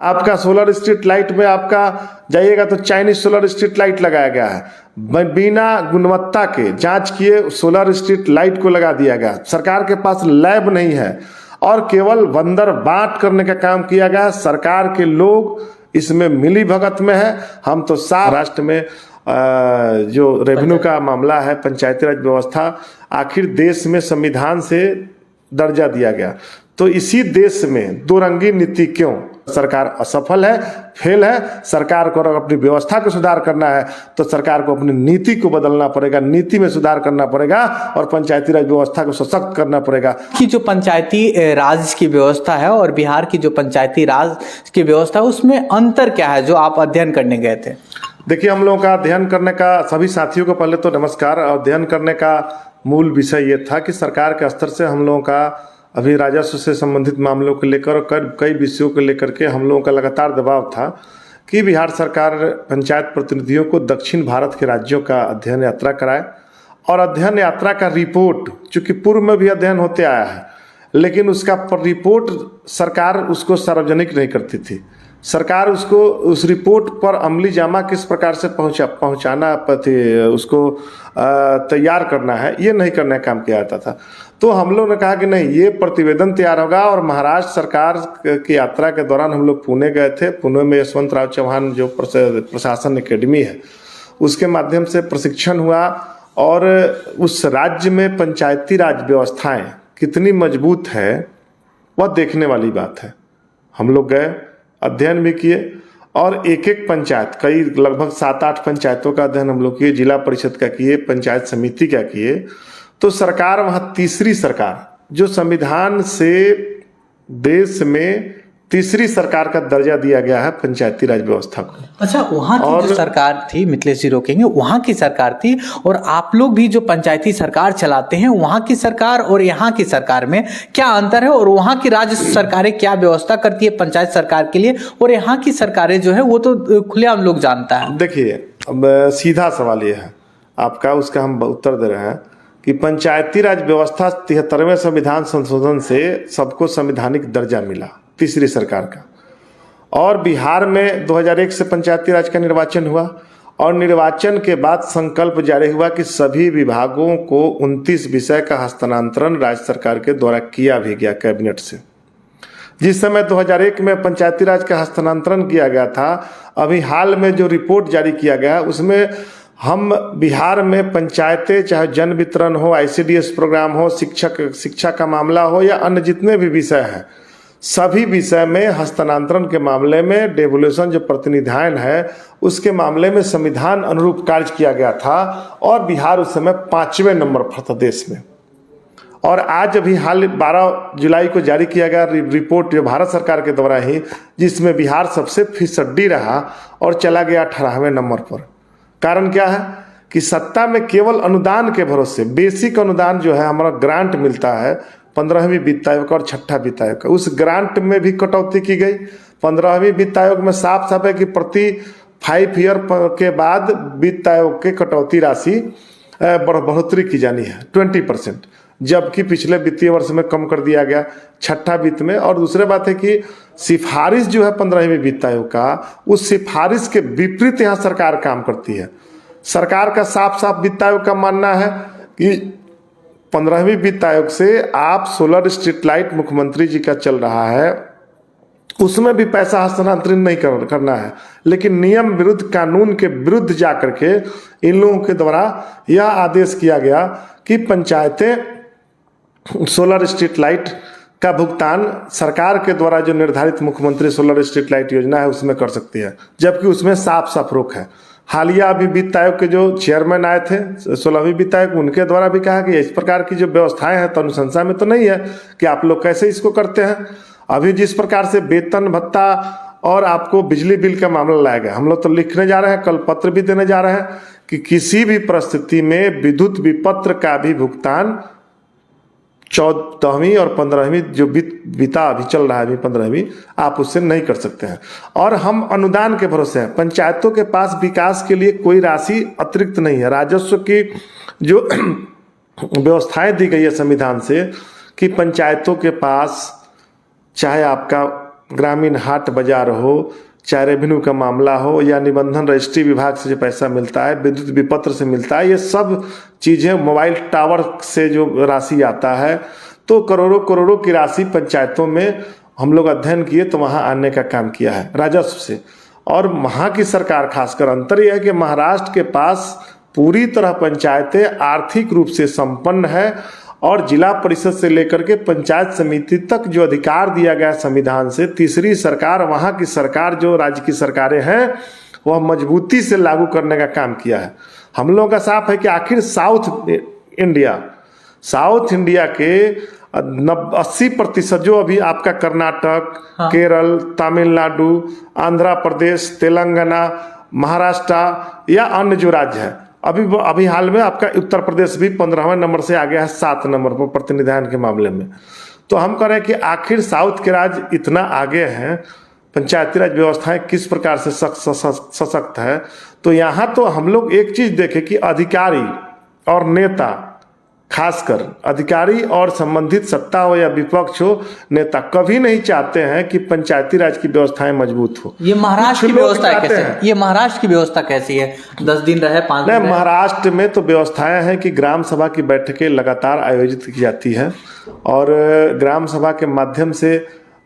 आपका solar street light में आपका जाइएगा तो चाइनीज सोलर स्ट्रीट लाइट लगाया गया है, बिना गुणवत्ता के जांच किए सोलर स्ट्रीट लाइट को लगा दिया गया। सरकार के पास लैब नहीं है और केवल बंदर बांट करने का काम किया गया। सरकार के लोग इसमें मिली भगत में है। हम तो सारा राष्ट्र में जो रेवेन्यू का मामला है, पंचायती राज व्यवस्था, आखिर देश में संविधान से दर्जा दिया गया, तो इसी देश में दो रंगी नीति क्यों? सरकार असफल है, फेल है। सरकार को अगर अपनी व्यवस्था को सुधार करना है तो सरकार को अपनी नीति को बदलना पड़ेगा, नीति में सुधार करना पड़ेगा और पंचायती राज व्यवस्था को सशक्त करना पड़ेगा। कि जो पंचायती राज की व्यवस्था है और बिहार की जो पंचायती राज की व्यवस्था है उसमें अंतर क्या है जो आप अध्ययन करने गए थे? देखिए, हम लोगों का अध्ययन करने का, सभी साथियों को पहले तो नमस्कार। अध्ययन करने का मूल विषय ये था कि सरकार के स्तर से हम लोगों का अभी राजस्व से संबंधित मामलों को लेकर और कई विषयों को लेकर के हम लोगों का लगातार दबाव था कि बिहार सरकार पंचायत प्रतिनिधियों को दक्षिण भारत के राज्यों का अध्ययन यात्रा कराए। और अध्ययन यात्रा का रिपोर्ट, चूंकि पूर्व में भी अध्ययन होते आया है, लेकिन उसका रिपोर्ट सरकार उसको सार्वजनिक नहीं करती थी। सरकार उसको, उस रिपोर्ट पर अमली जामा किस प्रकार से पहुंचाना, उसको तैयार करना है, ये नहीं करने का काम किया जाता था। तो हम लोग ने कहा कि नहीं, ये प्रतिवेदन तैयार होगा। और महाराष्ट्र सरकार की यात्रा के दौरान हम लोग पुणे गए थे। पुणे में यशवंतराव चौहान जो प्रशासन एकेडमी है, उसके माध्यम से प्रशिक्षण हुआ और उस राज्य में पंचायती राज व्यवस्थाएं कितनी मजबूत है वह देखने वाली बात है। हम लोग गए, अध्ययन भी किए और एक एक पंचायत, कई लगभग 7-8 पंचायतों का अध्ययन हम लोग किए, जिला परिषद का किए, पंचायत समिति का किए। तो सरकार वहाँ तीसरी सरकार, जो संविधान से देश में तीसरी सरकार का दर्जा दिया गया है पंचायती राज व्यवस्था को। अच्छा, वहाँ की जो सरकार थी, मिथिलेश जी रोकेंगे, वहाँ की सरकार थी और आप लोग भी जो पंचायती सरकार चलाते हैं, वहाँ की सरकार और यहाँ की सरकार में क्या अंतर है? और वहाँ की राज्य सरकारें क्या व्यवस्था करती है पंचायत सरकार के लिए और यहाँ की सरकारें जो है वो तो खुलेआम लोग जानता है। देखिए, अब सीधा सवाल ये है आपका, उसका हम उत्तर दे रहे हैं कि पंचायती राज व्यवस्था 73वें संविधान संशोधन से सबको संवैधानिक दर्जा मिला, तीसरी सरकार का। और बिहार में 2001 से पंचायती राज का निर्वाचन हुआ और निर्वाचन के बाद संकल्प जारी हुआ कि सभी विभागों को 29 विषय का हस्तांतरण राज्य सरकार के द्वारा किया भी गया कैबिनेट से। जिस समय 2001 में पंचायती राज का हस्तांतरण किया गया था, अभी हाल में जो रिपोर्ट जारी किया गया उसमें हम बिहार में पंचायतें, चाहे जन वितरण हो, ICDS प्रोग्राम हो, शिक्षा का मामला हो या अन्य जितने भी विषय हैं, सभी विषय में हस्तांतरण के मामले में डेवोल्यूशन जो प्रतिनिधान है उसके मामले में संविधान अनुरूप कार्य किया गया था और बिहार उस समय 5वें नंबर पर था देश में। और आज अभी हाल 12 जुलाई को जारी किया गया रिपोर्ट जो भारत सरकार के द्वारा ही, जिसमें बिहार सबसे फीसदी रहा और चला गया 18वें नंबर पर। कारण क्या है कि सत्ता में केवल अनुदान के भरोसे, बेसिक अनुदान जो है हमारा ग्रांट मिलता है 15वीं वित्त आयोग और 6ठा वित्त आयोग का, उस ग्रांट में भी कटौती की गई। 15वीं वित्त आयोग में साफ साफ है कि प्रति 5 ईयर के बाद वित्त आयोग के कटौती राशि बढ़ोतरी की जानी है 20%, जबकि पिछले वित्तीय वर्ष में कम कर दिया गया 6ठा वित्त में। और दूसरी बात है कि सिफारिश जो है 15वीं वित्त आयोग का, उस सिफारिश के विपरीत यहाँ सरकार काम करती है। सरकार का साफ साफ वित्त आयोग का मानना है कि 15वीं वित्त आयोग से आप सोलर स्ट्रीट लाइट मुख्यमंत्री जी का चल रहा है, उसमें भी पैसा हस्तांतरित नहीं करना है, लेकिन नियम विरुद्ध, कानून के विरुद्ध जाकर के इन लोगों के द्वारा यह आदेश किया गया कि पंचायतें सोलर स्ट्रीट लाइट का भुगतान सरकार के द्वारा जो निर्धारित मुख्यमंत्री सोलर स्ट्रीट लाइट योजना है उसमें कर सकती है, जबकि उसमें साफ साफ रोक है। हालिया अभी वित्त आयोग के जो चेयरमैन आए थे 16वीं वित्त आयोग, उनके द्वारा भी कहा कि इस प्रकार की जो व्यवस्थाएं हैं तो अनुशंसा में तो नहीं है कि आप लोग कैसे इसको करते हैं। अभी जिस प्रकार से वेतन भत्ता और आपको बिजली बिल का मामला लाया गया, हम लोग तो लिखने जा रहे हैं, कल पत्र भी देने जा रहे हैं कि किसी भी परिस्थिति में विद्युत विपत्र का भी भुगतान 14वीं और 15वीं जो बीता अभी चल रहा है, अभी 15वीं, आप उससे नहीं कर सकते हैं। और हम अनुदान के भरोसे हैं। पंचायतों के पास विकास के लिए कोई राशि अतिरिक्त नहीं है। राजस्व की जो व्यवस्थाएं दी गई है संविधान से कि पंचायतों के पास चाहे आपका ग्रामीण हाट बाजार हो, चाहे रेवेन्यू का मामला हो या निबंधन रजिस्ट्री विभाग से जो पैसा मिलता है, विद्युत विपत्र से मिलता है, ये सब चीज़ें, मोबाइल टावर से जो राशि आता है, तो करोड़ों करोड़ों की राशि पंचायतों में हम लोग अध्ययन किए तो वहाँ आने का काम किया है राजस्व से। और वहाँ की सरकार, खासकर अंतर यह है कि महाराष्ट्र के पास पूरी तरह पंचायतें आर्थिक रूप से संपन्न है और जिला परिषद से लेकर के पंचायत समिति तक जो अधिकार दिया गया संविधान से, तीसरी सरकार, वहाँ की सरकार, जो राज्य की सरकारें हैं, वह मजबूती से लागू करने का काम किया है। हम लोगों का साफ है कि आखिर साउथ इंडिया के 80% जो अभी आपका कर्नाटक, केरल, तमिलनाडु, आंध्र प्रदेश, तेलंगाना, महाराष्ट्र या अन्य जो राज्य है, अभी हाल में आपका उत्तर प्रदेश भी 15वें नंबर से आ गया है 7 नंबर पर प्रतिनिधान के मामले में। तो हम कह रहे हैं कि आखिर साउथ के राज्य इतना आगे हैं, पंचायती राज व्यवस्थाएं किस प्रकार से सशक्त है। तो यहाँ तो हम लोग एक चीज देखें कि अधिकारी और नेता, खासकर अधिकारी और संबंधित सत्ता हो या विपक्ष हो, नेता कभी नहीं चाहते हैं कि पंचायती राज की व्यवस्थाएं मजबूत हो। ये महाराष्ट्र की व्यवस्था कैसे है? ये महाराष्ट्र की व्यवस्था कैसी है? 10 दिन रहे, 5 दिन रहे? महाराष्ट्र में तो व्यवस्थाएं हैं कि ग्राम सभा की बैठकें लगातार आयोजित की जाती है और ग्राम सभा के माध्यम से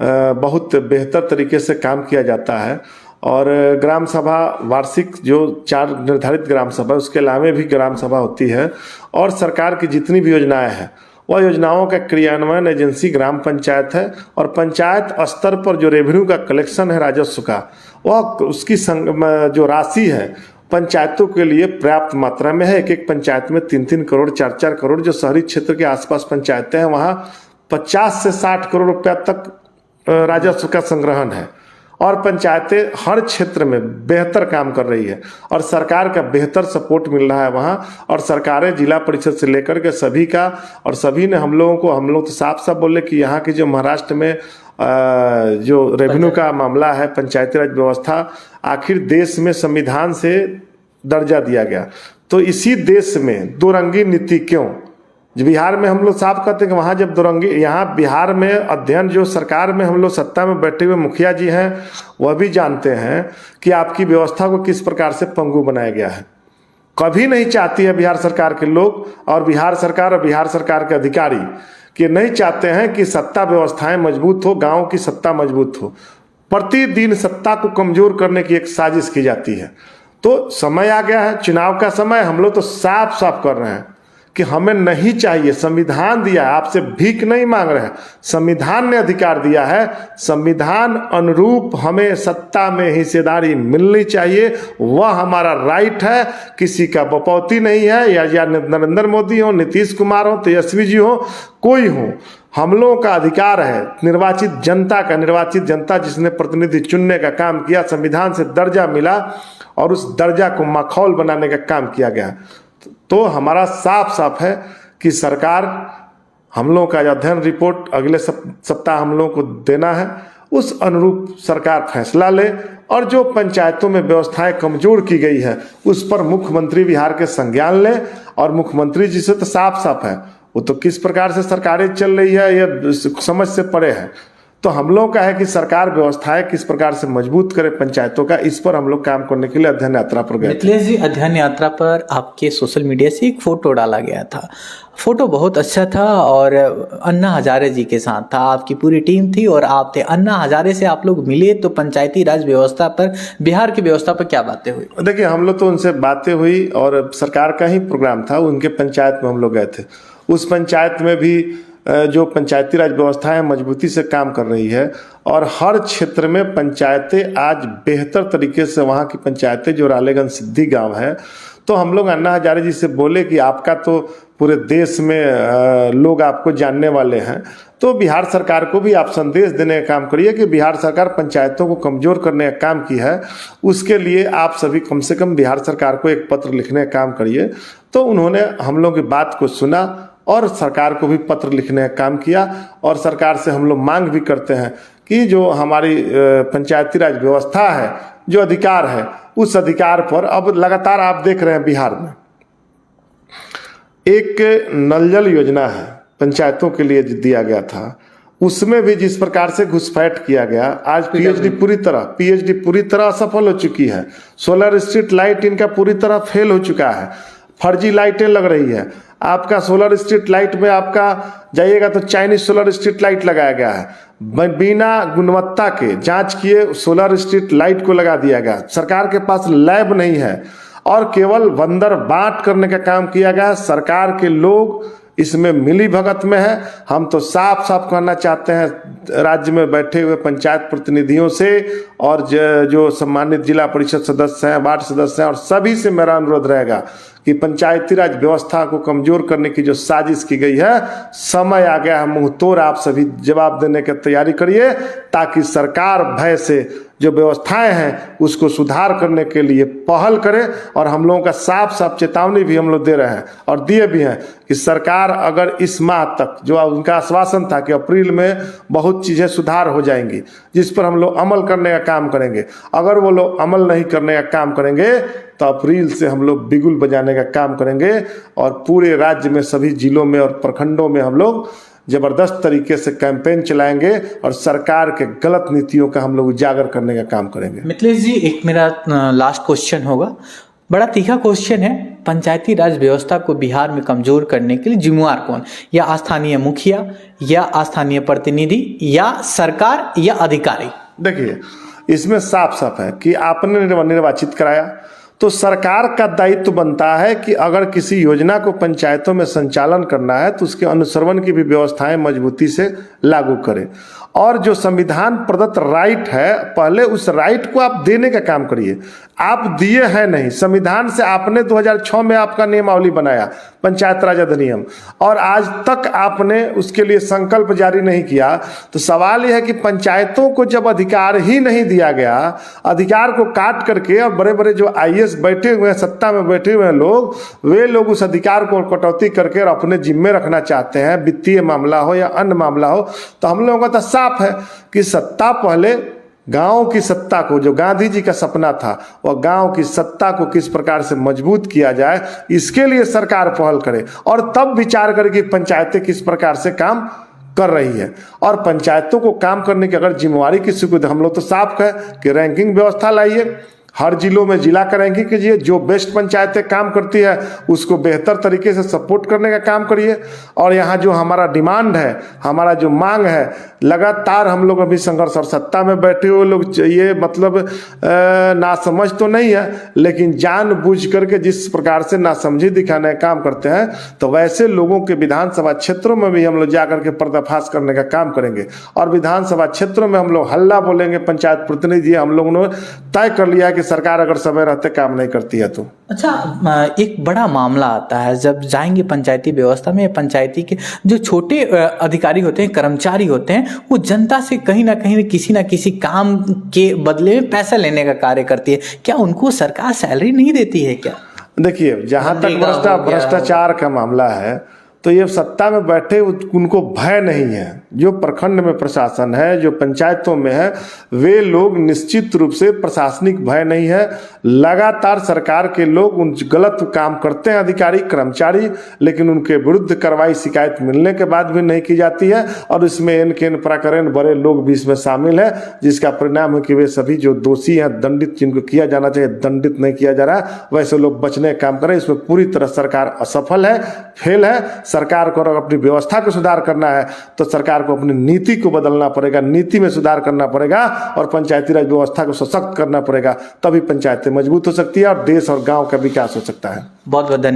बहुत बेहतर तरीके से काम किया जाता है। और ग्राम सभा वार्षिक जो 4 निर्धारित ग्राम सभा, उसके अलावा भी ग्राम सभा होती है और सरकार की जितनी भी योजनाएं हैं, वह योजनाओं का क्रियान्वयन एजेंसी ग्राम पंचायत है। और पंचायत स्तर पर जो रेवेन्यू का कलेक्शन है राजस्व का, वह उसकी जो राशि है पंचायतों के लिए पर्याप्त मात्रा में है। एक पंचायत में 3-3 करोड़, 4-4 करोड़, जो शहरी क्षेत्र के आसपास पंचायतें हैं वहाँ 50 से 60 करोड़ रुपया तक राजस्व का संग्रहण है। और पंचायतें हर क्षेत्र में बेहतर काम कर रही है और सरकार का बेहतर सपोर्ट मिल रहा है वहाँ। और सरकारें जिला परिषद से लेकर के सभी का, और सभी ने हम लोग तो साफ साफ बोले कि यहाँ की जो महाराष्ट्र में जो रेवेन्यू का मामला है, पंचायती राज व्यवस्था, आखिर देश में संविधान से दर्जा दिया गया। तो इसी देश में दो रंगी नीति क्यों? बिहार में हम लोग साफ कहते हैं कि वहाँ जब दुरंगी, यहाँ बिहार में अध्ययन, जो सरकार में हम लोग सत्ता में बैठे हुए मुखिया जी हैं वह भी जानते हैं कि आपकी व्यवस्था को किस प्रकार से पंगु बनाया गया है। कभी नहीं चाहती है बिहार सरकार के लोग और बिहार सरकार के अधिकारी कि नहीं चाहते हैं कि सत्ता व्यवस्थाएं मजबूत हो, गाँव की सत्ता मजबूत हो। प्रतिदिन सत्ता को कमजोर करने की एक साजिश की जाती है। तो समय आ गया है, चुनाव का समय, हम लोग तो साफ साफ कर रहे हैं कि हमें नहीं चाहिए। संविधान दिया है, आपसे भीख नहीं मांग रहे हैं, संविधान ने अधिकार दिया है, संविधान अनुरूप हमें सत्ता में हिस्सेदारी मिलनी चाहिए, वह हमारा राइट है। किसी का बपौती नहीं है, या नरेंद्र मोदी हो, नीतीश कुमार हो, तेजस्वी जी हो, कोई हो, हम लोगों का अधिकार है निर्वाचित जनता जिसने प्रतिनिधि चुनने का काम किया, संविधान से दर्जा मिला और उस दर्जा को माखौल बनाने का काम किया गया। तो हमारा साफ है कि सरकार, हम लोगों का अध्ययन रिपोर्ट अगले सप्ताह हम लोगों को देना है, उस अनुरूप सरकार फैसला ले और जो पंचायतों में व्यवस्थाएं कमजोर की गई है उस पर मुख्यमंत्री बिहार के संज्ञान ले। और मुख्यमंत्री जी से तो साफ है, वो तो किस प्रकार से सरकारें चल रही है ये समझ से परे है। तो हम लोग का है कि सरकार व्यवस्थाएं किस प्रकार से मजबूत करे पंचायतों का, इस पर हम लोग काम करने के लिए अध्ययन यात्रा पर गए। मिथिलेश जी, अध्ययन यात्रा पर आपके सोशल मीडिया से एक फोटो डाला गया था, फोटो बहुत अच्छा था और अन्ना हजारे जी के साथ था, आपकी पूरी टीम थी और आप थे। अन्ना हजारे से आप लोग मिले तो पंचायती राज व्यवस्था पर, बिहार की व्यवस्था पर क्या बातें हुई? देखिए, हम लोग तो उनसे बातें हुई और सरकार का ही प्रोग्राम था, उनके पंचायत में हम लोग गए थे। उस पंचायत में भी जो पंचायती राज व्यवस्था है मजबूती से काम कर रही है और हर क्षेत्र में पंचायतें आज बेहतर तरीके से, वहाँ की पंचायतें जो रालेगंज सिद्धि गांव है, तो हम लोग अन्ना हजारे जी से बोले कि आपका तो पूरे देश में लोग आपको जानने वाले हैं, तो बिहार सरकार को भी आप संदेश देने का काम करिए कि बिहार सरकार पंचायतों को कमजोर करने का काम की है, उसके लिए आप सभी कम से कम बिहार सरकार को एक पत्र लिखने का काम करिए। तो उन्होंने हम लोग की बात को सुना और सरकार को भी पत्र लिखने का काम किया। और सरकार से हम लोग मांग भी करते हैं कि जो हमारी पंचायती राज व्यवस्था है, जो अधिकार है, उस अधिकार पर अब लगातार आप देख रहे हैं बिहार में एक नल जल योजना है पंचायतों के लिए दिया गया था, उसमें भी जिस प्रकार से घुसपैठ किया गया, आज पीएचडी पूरी तरह असफल हो चुकी है। सोलर स्ट्रीट लाइट इनका पूरी तरह फेल हो चुका है, फर्जी लाइटें लग रही है। आपका सोलर स्ट्रीट लाइट में आपका जाइएगा तो चाइनीज सोलर स्ट्रीट लाइट लगाया गया है, बिना गुणवत्ता के जांच किए सोलर स्ट्रीट लाइट को लगा दिया गया। सरकार के पास लैब नहीं है और केवल बंदर बांट करने का काम किया गया। सरकार के लोग इसमें मिली भगत में है। हम तो साफ साफ कहना चाहते हैं राज्य में बैठे हुए पंचायत प्रतिनिधियों से और जो सम्मानित जिला परिषद सदस्य हैं, वार्ड सदस्य हैं, और सभी से मेरा अनुरोध रहेगा कि पंचायती राज व्यवस्था को कमजोर करने की जो साजिश की गई है, समय आ गया है मुंह तोड़ आप सभी जवाब देने की तैयारी करिए, ताकि सरकार भय से जो व्यवस्थाएं हैं उसको सुधार करने के लिए पहल करे। और हम लोगों का साफ साफ चेतावनी भी हम लोग दे रहे हैं और दिए भी हैं कि सरकार अगर इस माह तक, जो उनका आश्वासन था कि अप्रैल में बहुत चीज़ें सुधार हो जाएंगी, जिस पर हम लोग अमल करने का काम करेंगे, अगर वो लोग अमल नहीं करने का काम करेंगे तो अप्रैल से हम लोग बिगुल बजाने का काम करेंगे और पूरे राज्य में सभी जिलों में और प्रखंडों में हम लोग जबरदस्त तरीके से कैंपेन चलाएंगे और सरकार के गलत नीतियों का हम लोग उजागर करने का काम करेंगे। मिथिलेश जी, एक मेरा लास्ट क्वेश्चन होगा, बड़ा तीखा क्वेश्चन है। पंचायती राज व्यवस्था को बिहार में कमजोर करने के लिए जिम्मेवार कौन? या स्थानीय मुखिया, या स्थानीय प्रतिनिधि, या सरकार, या अधिकारी? देखिए, इसमें साफ साफ है कि आपने निर्वाचित कराया तो सरकार का दायित्व बनता है कि अगर किसी योजना को पंचायतों में संचालन करना है तो उसके अनुश्रवण की भी व्यवस्थाएं मजबूती से लागू करें। और जो संविधान प्रदत्त राइट है, पहले उस राइट को आप देने का काम करिए। आप दिए हैं नहीं, संविधान से आपने 2006 में आपका नियमावली बनाया, पंचायत राज अधिनियम, और आज तक आपने उसके लिए संकल्प जारी नहीं किया। तो सवाल यह है कि पंचायतों को जब अधिकार ही नहीं दिया गया, अधिकार को काट करके, और बड़े बड़े जो आईएएस बैठे हुए हैं, सत्ता में बैठे हुए हैं लोग, वे लोग उस अधिकार को कटौती करके और अपने जिम्मे रखना चाहते हैं, वित्तीय मामला हो या अन्य मामला हो। तो हम लोगों का तो साफ है कि सत्ता पहले गांव की सत्ता को, जो गांधी जी का सपना था, वह गांव की सत्ता को किस प्रकार से मजबूत किया जाए, इसके लिए सरकार पहल करे और तब विचार करे कि पंचायतें किस प्रकार से काम कर रही है। और पंचायतों को काम करने की अगर जिम्मेवारी किसी को, हम लोग तो साफ कहें कि रैंकिंग व्यवस्था लाइए, हर जिलों में जिला का रैंकिंग कीजिए, जो बेस्ट पंचायतें काम करती है उसको बेहतर तरीके से सपोर्ट करने का काम करिए। और यहाँ जो हमारा डिमांड है, हमारा जो मांग है, लगातार हम लोग अभी संघर्ष, और सत्ता में बैठे हुए लोग ये मतलब नासमझ तो नहीं है, लेकिन जानबूझ करके जिस प्रकार से नासमझी दिखाने का काम करते हैं, तो वैसे लोगों के विधानसभा क्षेत्रों में भी हम लोग जाकर के पर्दाफाश करने का काम करेंगे। और विधानसभा क्षेत्रों में हम लोग हल्ला बोलेंगे, पंचायत प्रतिनिधि हम लोगों ने तय कर लिया है कि सरकार अगर समय रहते काम नहीं करती है तो। अच्छा, एक बड़ा मामला आता है जब जाएंगे पंचायती व्यवस्था में, पंचायती के जो छोटे अधिकारी होते हैं, कर्मचारी होते हैं, वो जनता से कहीं ना किसी काम के बदले में पैसा लेने का कार्य करती है। क्या उनको सरकार सैलरी नहीं देती है क्या? देखिए, जहां तक भ्रष्टाचार का मामला है, तो ये सत्ता में बैठे उनको भय नहीं है। जो प्रखंड में प्रशासन है, जो पंचायतों में है, वे लोग निश्चित रूप से प्रशासनिक भय नहीं है। लगातार सरकार के लोग उन गलत काम करते हैं, अधिकारी कर्मचारी, लेकिन उनके विरुद्ध कार्रवाई शिकायत मिलने के बाद भी नहीं की जाती है। और इसमें एन प्रकरण बड़े लोग भी इसमें शामिल है, जिसका परिणाम है कि वे सभी जो दोषी हैं, दंडित, जिनको किया जाना चाहिए दंडित नहीं किया जा रहा है, वैसे लोग बचने का काम करें। इसमें पूरी तरह सरकार असफल है, फेल है। सरकार को अगर अपनी व्यवस्था को सुधार करना है तो सरकार को अपनी नीति को बदलना पड़ेगा, नीति में सुधार करना पड़ेगा और पंचायती राज व्यवस्था को सशक्त करना पड़ेगा। तभी पंचायतें मजबूत हो सकती है और देश और गांव का विकास हो सकता है। बहुत बहुत धन्यवाद।